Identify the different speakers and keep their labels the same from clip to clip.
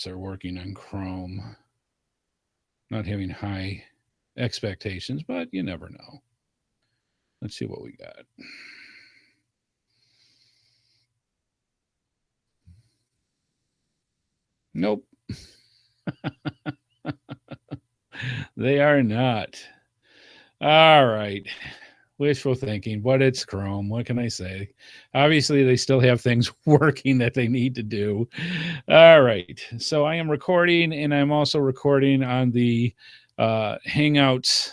Speaker 1: are working on Chrome. Not having high expectations, but you never know. Let's see what we got. Nope, they are not. All right. Wishful thinking, but it's Chrome. What can I say? Obviously, they still have things working that they need to do. All right. So I am recording, and I'm also recording on the Hangouts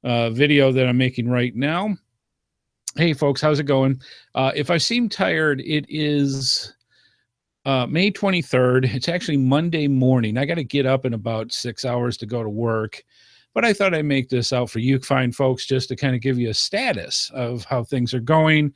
Speaker 1: video that I'm making right now. Hey, folks, how's it going? If I seem tired, it is May 23rd. It's actually Monday morning. I got to get up in about 6 hours to go to work. But I thought I'd make this out for you fine folks just to kind of give you a status of how things are going.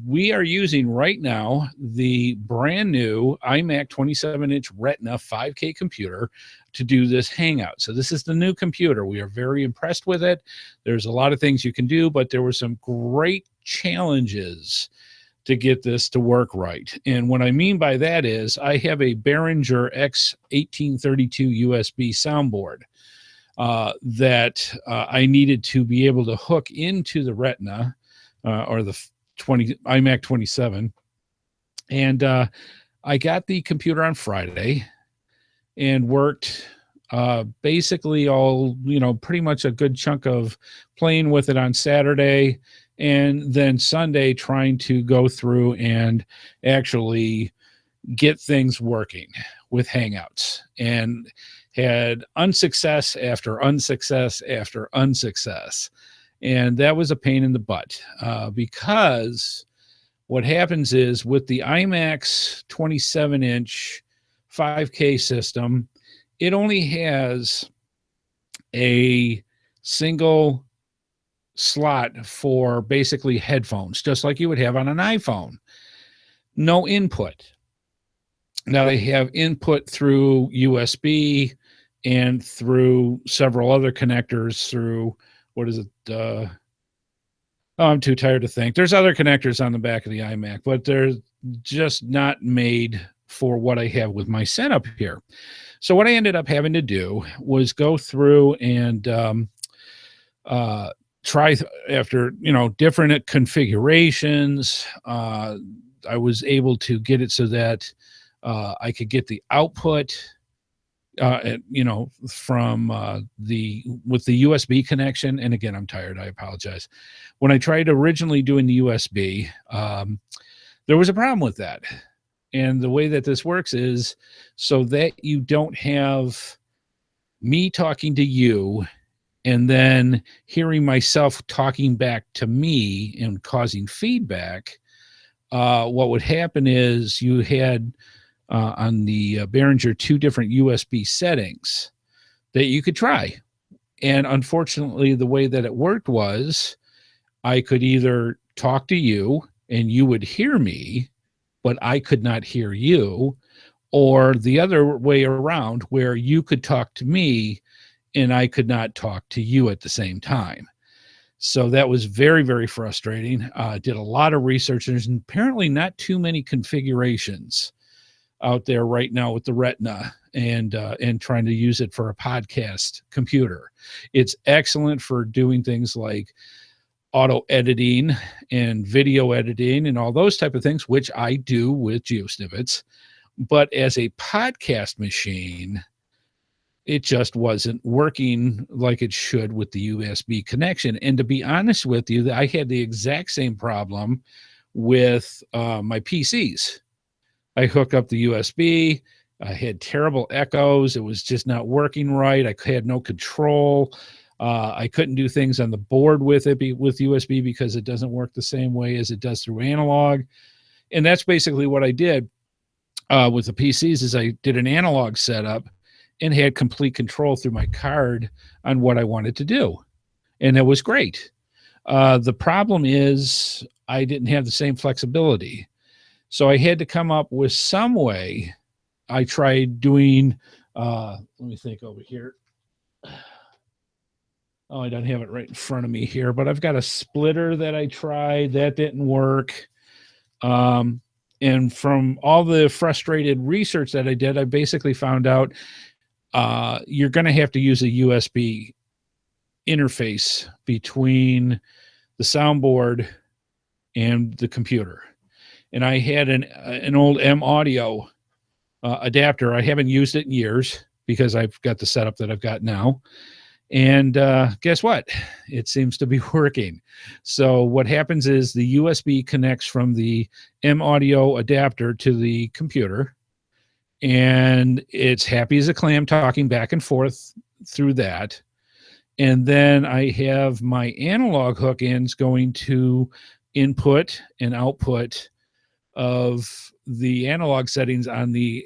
Speaker 1: We are using right now the brand new iMac 27-inch Retina 5K computer to do this Hangout. So this is the new computer. We are very impressed with it. There's a lot of things you can do, but there were some great challenges to get this to work right. And what I mean by that is I have a Behringer X1832 USB soundboard that I needed to be able to hook into the Retina or the iMac 27. And I got the computer on Friday and worked basically all, pretty much a good chunk of playing with it on Saturday, and then Sunday trying to go through and actually get things working with Hangouts, and had unsuccess after unsuccess after unsuccess. And that was a pain in the butt because what happens is with the iMac's 27-inch 5K system, it only has a single slot for basically headphones, just like you would have on an iPhone. No input. Now they have input through USB and through several other connectors through, what is it? I'm too tired to think. There's other connectors on the back of the iMac, but they're just not made for what I have with my setup here. So what I ended up having to do was go through and try after, different configurations. I was able to get it so that I could get the output, from with the USB connection. And again, I'm tired. I apologize. When I tried originally doing the USB, there was a problem with that. And the way that this works is so that you don't have me talking to you and then hearing myself talking back to me and causing feedback. What would happen is you had on the Behringer 2 different USB settings that you could try. And unfortunately, the way that it worked was I could either talk to you and you would hear me, but I could not hear you, or the other way around where you could talk to me and I could not talk to you at the same time. So that was very, very frustrating. Did a lot of research. There's apparently not too many configurations out there right now with the Retina and trying to use it for a podcast computer. It's excellent for doing things like auto editing and video editing and all those type of things, which I do with GeoSnippits. But as a podcast machine, it just wasn't working like it should with the USB connection. And to be honest with you, I had the exact same problem with my PCs. I hooked up the USB. I had terrible echoes. It was just not working right. I had no control. I couldn't do things on the board with it with USB because it doesn't work the same way as it does through analog. And that's basically what I did with the PCs is I did an analog setup and had complete control through my card on what I wanted to do. And it was great. The problem is I didn't have the same flexibility. So I had to come up with some way. I tried doing, let me think over here. Oh, I don't have it right in front of me here, but I've got a splitter that I tried. That didn't work. And from all the frustrated research that I did, I basically found out you're going to have to use a USB interface between the soundboard and the computer. And I had an old M audio adapter. I haven't used it in years because I've got the setup that I've got now. And guess what? It seems to be working. So what happens is the USB connects from the M audio adapter to the computer, and it's happy as a clam talking back and forth through that. And then I have my analog hook ends going to input and output of the analog settings on the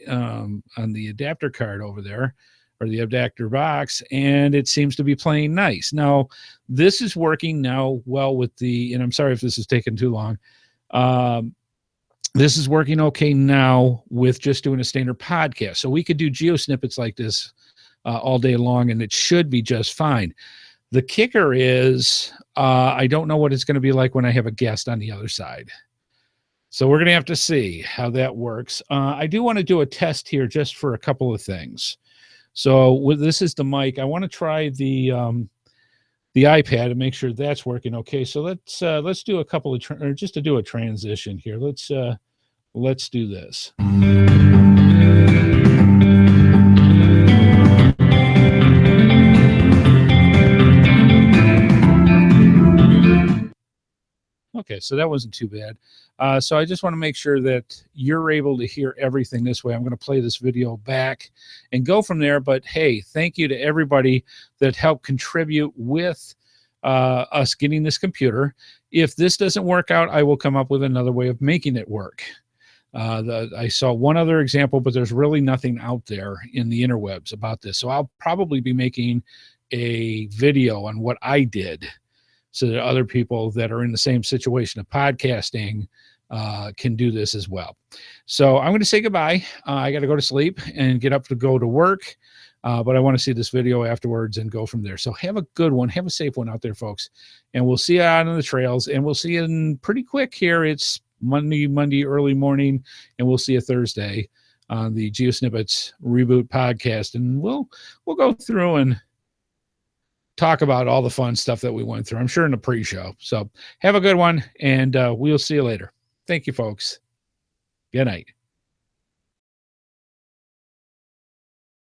Speaker 1: adapter card over there, or the adapter box, and it seems to be playing nice. Now, this is working now well with the, and I'm sorry if this is taking too long. This is working okay now with just doing a standard podcast. So we could do GeoSnippits like this all day long, and it should be just fine. The kicker is I don't know what it's going to be like when I have a guest on the other side. So we're going to have to see how that works. I do want to do a test here just for a couple of things. So this is the mic. I want to try the iPad and make sure that's working okay. So let's do a couple of or just to do a transition here. Let's do this. Okay, so that wasn't too bad. So I just want to make sure that you're able to hear everything this way. I'm going to play this video back and go from there. But hey, thank you to everybody that helped contribute with us getting this computer. If this doesn't work out, I will come up with another way of making it work. I saw one other example, but there's really nothing out there in the interwebs about this. So I'll probably be making a video on what I did, so that other people that are in the same situation of podcasting can do this as well. So I'm going to say goodbye. I got to go to sleep and get up to go to work, but I want to see this video afterwards and go from there. So have a good one. Have a safe one out there, folks. And we'll see you out on the trails, and we'll see you in pretty quick here. It's Monday early morning, and we'll see you Thursday on the GeoSnippits Reboot podcast. And we'll go through and talk about all the fun stuff that we went through, I'm sure, in the pre-show. So have a good one, and we'll see you later. Thank you, folks. Good night.